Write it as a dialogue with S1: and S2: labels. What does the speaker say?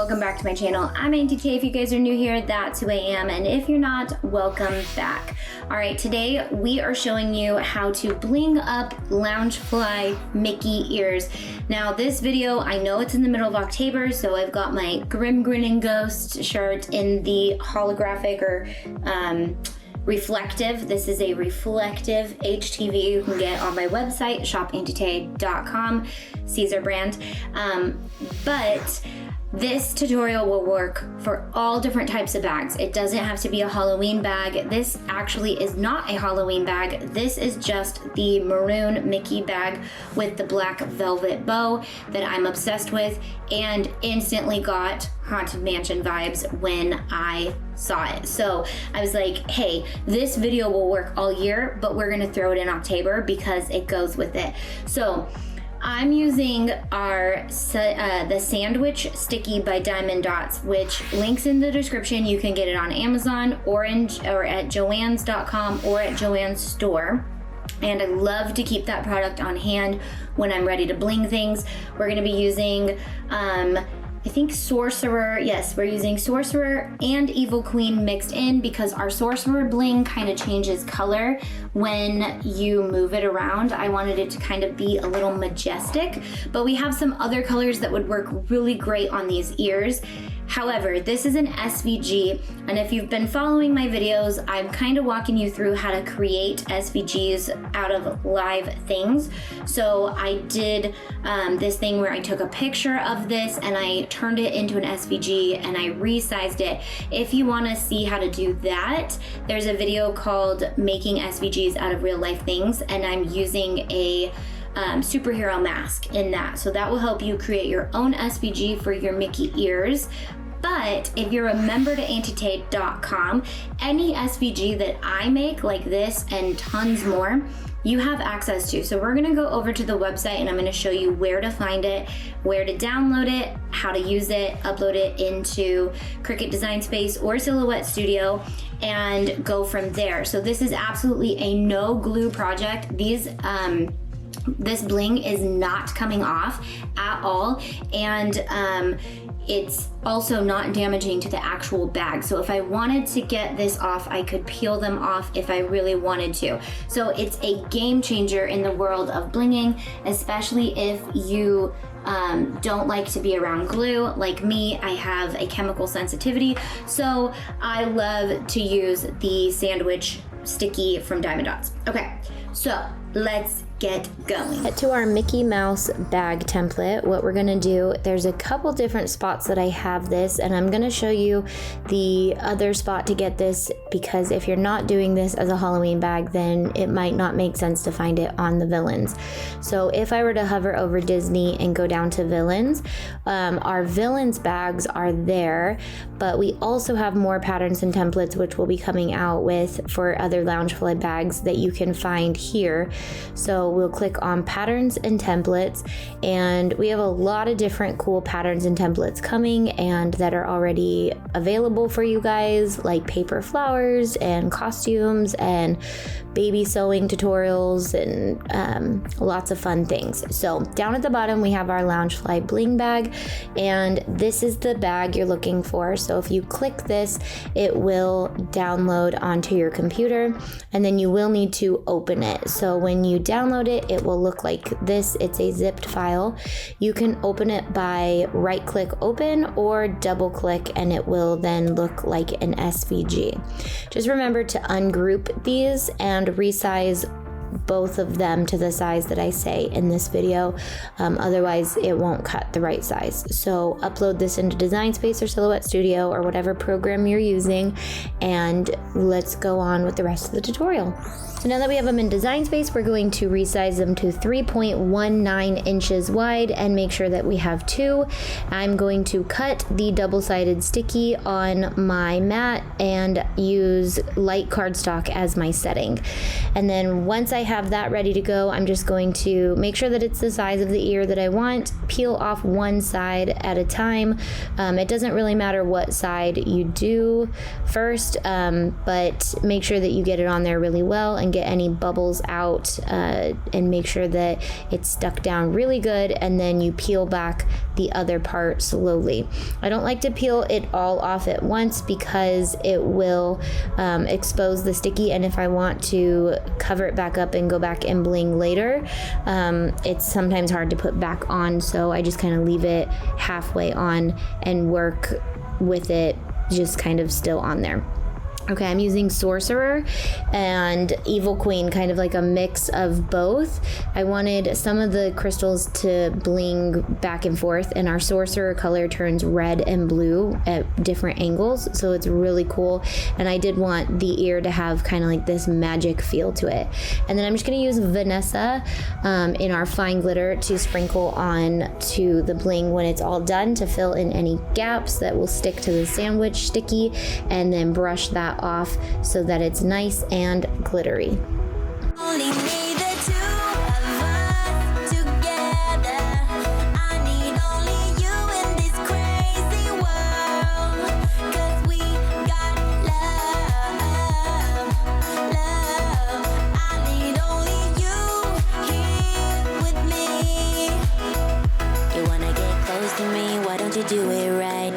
S1: welcome back to my channel. I'm Auntie. If you guys are new here, that's who I am, and if you're not, welcome back. All right, today we are showing you how to bling up Loungefly Mickey ears. Now this video, I know it's in the middle of October, so I've got my Grim Grinning Ghost shirt in the holographic or reflective. This is a reflective HTV you can get on my website, shopantitay.com, Caesar brand. But this tutorial will work for all different types of bags. It doesn't have to be a Halloween bag. This actually is not a Halloween bag. This is just the maroon Mickey bag with the black velvet bow that I'm obsessed with and instantly got Haunted Mansion vibes when I saw it. So I was like, hey, this video will work all year, but we're gonna throw it in October because it goes with it. So I'm using our the Sandwich Sticky by Diamond Dots, which links in the description. You can get it on Amazon or at Joann's.com or at Joann's store. And I love to keep that product on hand when I'm ready to bling things. We're gonna be using I think Sorcerer, yes, we're using Sorcerer and Evil Queen mixed in because our Sorcerer bling kind of changes color when you move it around. I wanted it to kind of be a little majestic, but we have some other colors that would work really great on these ears. However, this is an SVG, and if you've been following my videos, I'm kind of walking you through how to create SVGs out of live things. So I did this thing where I took a picture of this and I turned it into an SVG and I resized it. If you want to see how to do that, there's a video called Making SVGs Out of Real Life Things, and I'm using a superhero mask in that. So that will help you create your own SVG for your Mickey ears. But if you're a member to Auntie.com, any SVG that I make like this and tons more, you have access to. So we're gonna go over to the website and I'm gonna show you where to find it, where to download it, how to use it, upload it into Cricut Design Space or Silhouette Studio, and go from there. So this is absolutely a no glue project. This bling is not coming off at all, and it's also not damaging to the actual bag. So if I wanted to get this off, I could peel them off if I really wanted to. So it's a game changer in the world of blinging, especially if you don't like to be around glue. Like me, I have a chemical sensitivity, so I love to use the Sandwich Sticky from Diamond Dots. Okay, so let's get going. To our Mickey Mouse bag template, what we're gonna do, there's a couple different spots that I have this, and I'm gonna show you the other spot to get this, because if you're not doing this as a Halloween bag, then it might not make sense to find it on the villains. So if I were to hover over Disney and go down to villains, our villains bags are there, but we also have more patterns and templates which we'll be coming out with for other Loungefly bags that you can find here. So we'll click on patterns and templates, and we have a lot of different cool patterns and templates coming and that are already available for you guys, like paper flowers and costumes and baby sewing tutorials and lots of fun things. So down at the bottom we have our Loungefly bling bag, and this is the bag you're looking for. So if you click this, it will download onto your computer, and then you will need to open it. So when you download it, it will look like this. It's a zipped file. You can open it by right click open or double click, and it will then look like an SVG. Just remember to ungroup these and resize both of them to the size that I say in this video, otherwise it won't cut the right size. So upload this into Design Space or Silhouette Studio or whatever program you're using, and let's go on with the rest of the tutorial. So now that we have them in Design Space, we're going to resize them to 3.19 inches wide and make sure that we have 2. I'm going to cut the double-sided sticky on my mat and use light cardstock as my setting. And then once I I have that ready to go, I'm just going to make sure that it's the size of the ear that I want, peel off one side at a time. It doesn't really matter what side you do first, but make sure that you get it on there really well and get any bubbles out, and make sure that it's stuck down really good, and then you peel back the other part slowly. I don't like to peel it all off at once because it will expose the sticky, and if I want to cover it back up and go back and bling later, it's sometimes hard to put back on, so I just kind of leave it halfway on and work with it just kind of still on there. Okay, I'm using Sorcerer and Evil Queen, kind of like a mix of both. I wanted some of the crystals to bling back and forth, and our Sorcerer color turns red and blue at different angles, so it's really cool. And I did want the ear to have kind of like this magic feel to it. And then I'm just gonna use Vanessa in our fine glitter to sprinkle on to the bling when it's all done, to fill in any gaps that will stick to the sandwich sticky, and then brush that off so that it's nice and glittery.
S2: Only me, the two of us together. I need only you in this crazy world. 'Cause we got love, love. I need only you here with me. You wanna get close to me? Why don't you do it right?